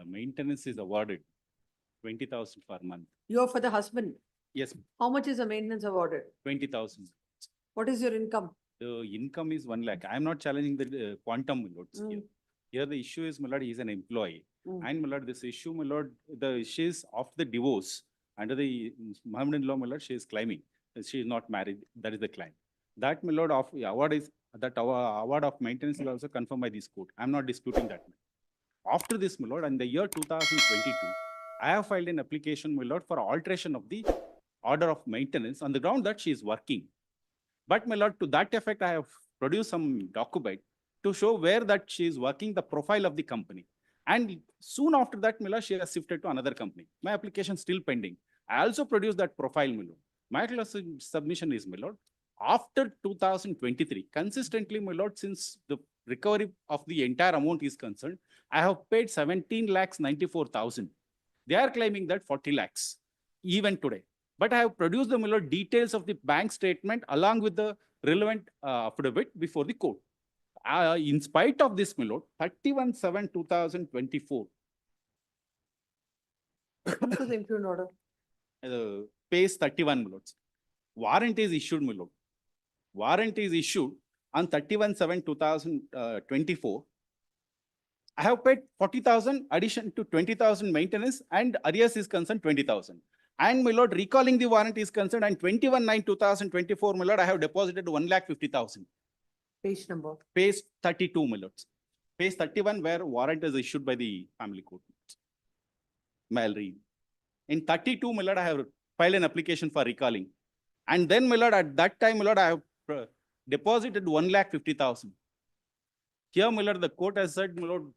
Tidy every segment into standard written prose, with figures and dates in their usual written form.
maintenance is awarded 20,000 per month. You're for the husband. Yes, How much is the maintenance awarded? 20,000. What is your income? The income is 1 lakh. I am not challenging the quantum, my lords. Here. Here the issue is, my lord, he is an employee. And my lord, this issue, my lord, the issue is of the divorce. Under the Muhammadan law, my lord, she is claiming that she is not married. That is the claim. That, my lord, of award is that our award of maintenance is also confirmed by this court. I am not disputing that. After this, my lord, in the year 2022, I have filed an application, my lord, for alteration of the order of maintenance on the ground that she is working. But, my lord, to that effect, I have produced some document to show where that she is working, the profile of the company. And soon after that, my lord, she has shifted to another company. My application still pending. I also produced that profile, my lord. My submission is, my lord, after 2023, consistently, my lord, since the recovery of the entire amount is concerned, I have paid 17 lakhs 94,000. They are claiming that 40 lakhs, even today. But I have produced the, my lord, details of the bank statement along with the relevant affidavit before the court. In spite of this, my lord, 31/7/2024. Come to the impugned order. Page 31, my lords. Warrant is issued, my lord. Warrant is issued on 31/7/2024. I have paid 40,000 addition to 20,000 maintenance and arrears is concerned 20,000. And my lord, recalling the warrant is concerned on 21/9/2024, my lord, I have deposited 1,50,000. Page number. Page 32, my lords. Page 31, where warrant is issued by the family court. May I read? In 32, my lord, I have filed an application for recalling. And then, my lord, at that time, my lord, I have deposited 1,50,000. Here, my lord, the court has said, my lord,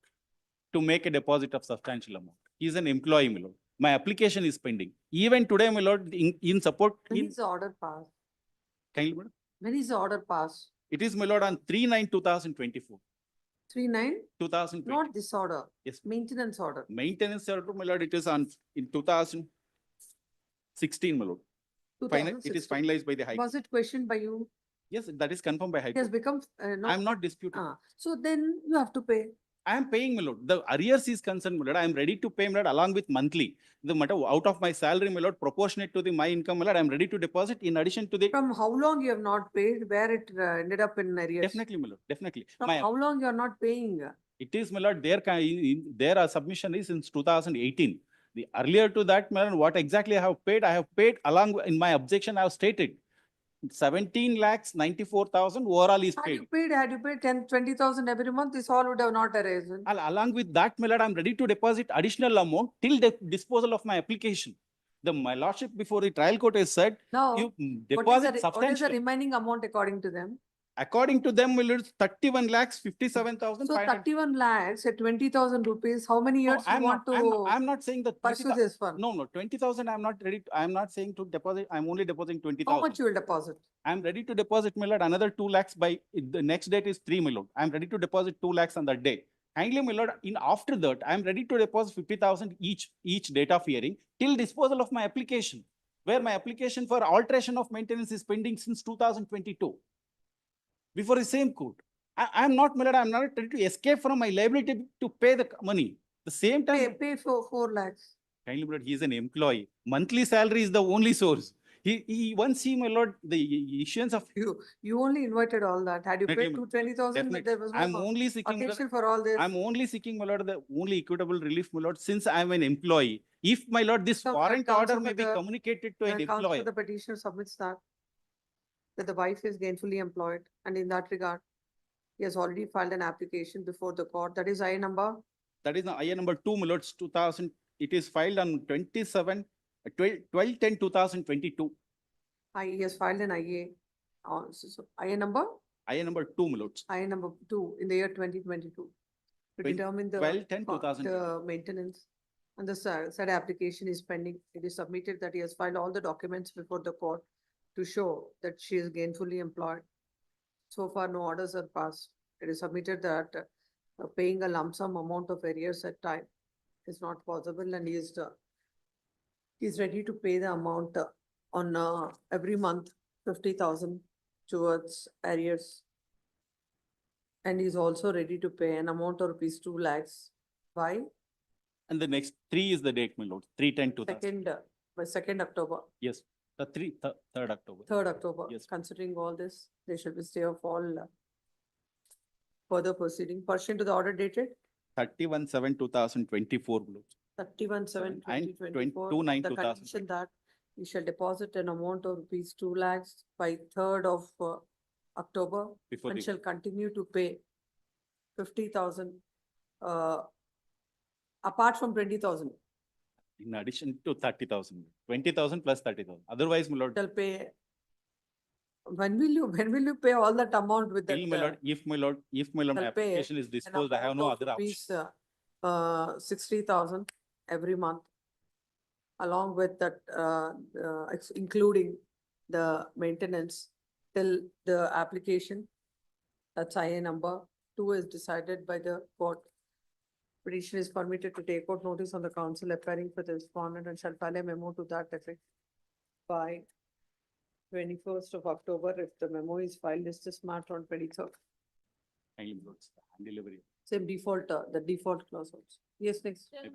to make a deposit of substantial amount. He is an employee, my lord. My application is pending. Even today, my lord, in support. When is the order passed? Kindly, madam? When is the order passed? It is, my lord, on 3/9/2024. 3/9? 2020. Not this order. Yes. Maintenance order. Maintenance order, my lord, it is on in 2016, my lord. It is 2016. finalized by the High Court. Was it questioned by you? Yes, that is confirmed by High It has Court. become, I am not disputing. So then you have to pay. I am paying, my lord. The arrears is concerned, my lord. I am ready to pay, my lord, along with monthly. The matter out of my salary, my lord, proportionate to my income, my lord, I am ready to deposit in addition to the. From how long you have not paid, where it ended up in arrears? Definitely, my lord. Definitely. From how long you are not paying? It is, my lord, their submission is since 2018. The earlier to that, my lord, what exactly I have paid along in my objection, I have stated 17 lakhs 94,000 overall is paid. Had you paid 10, 20,000 every month, this all would have not arisen. Along with that, my lord, I am ready to deposit additional amount till the disposal of my application. My lordship before the trial court has said, Now, you deposit what is the substantial. remaining amount according to them? According to them, my lord, 31 lakhs 57,000. So 31 lakhs at 20,000 rupees, how many years you want to I'm not saying that pursue this one? No, 20,000 I'm not ready. I'm not saying to deposit. I'm only depositing 20,000. How much you will deposit? I'm ready to deposit, my lord, another 2 lakhs by the next date is 3, my lord. I'm ready to deposit 2 lakhs on that day. Kindly, my lord, after that, I'm ready to deposit 50,000 each date of hearing till disposal of my application, where my application for alteration of maintenance is pending since 2022. Before the same court. I'm not, my lord, I'm not ready to escape from my liability to pay the money. The same time. Pay for 4 lakhs. Kindly, my lord, he is an employee. Monthly salary is the only source. He once see, my lord, the issuance of. You only invited all that. Had you paid 20,000, there was no I'm only seeking, occasion for all this. I'm only seeking, my lord, the only equitable relief, my lord, since I'm an employee. If, my lord, this warrant order may be communicated to an employer. The petitioner submits that the wife is gainfully employed, and in that regard, he has already filed an application before the court. That is IA number? That is the IA number 2, my lord, 2000. It is filed on 12/10/2022. He has filed an IA. So IA number? IA number 2, my lords. IA number 2 in the year 2022. To determine the 12/10/2000. the maintenance. And the said application is pending. It is submitted that he has filed all the documents before the court to show that she is gainfully employed. So far, no orders are passed. It is submitted that paying a lump sum amount of arrears at time is not possible, and he is ready to pay the amount on every month 50,000 towards arrears, and he is also ready to pay an amount of rupees 2 lakhs by And the next 3 is the date, my lord, 3/10/2000. By 2nd October, Yes, the 3rd October. 3rd October. Yes. Considering all this, there shall be stay of all further proceeding pursuant to the order dated 31/7/2024, my lord. 31/7/2024. 29/2000. The condition that you shall deposit an amount of rupees 2 lakhs by 3rd of October Before and the, shall continue to pay 50,000 apart from 20,000. in addition to 30,000, 20,000 plus 30,000. Otherwise, my lord, Shall pay. When will you pay all that amount with that? till my lord, if my lord, my shall pay application is an disposed, I have no amount of other option. rupees, 60,000 every month. Along with that, including the maintenance till the application. That's IA number 2 is decided by the court. Petition is permitted to take out notice on the council appearing for the respondent and shall file a memo to that effect by 21st of October. If the memo is filed, is this matter on 23rd. Kindly, my lord, hand delivery. Same default, the default clause also. Yes, next. Okay.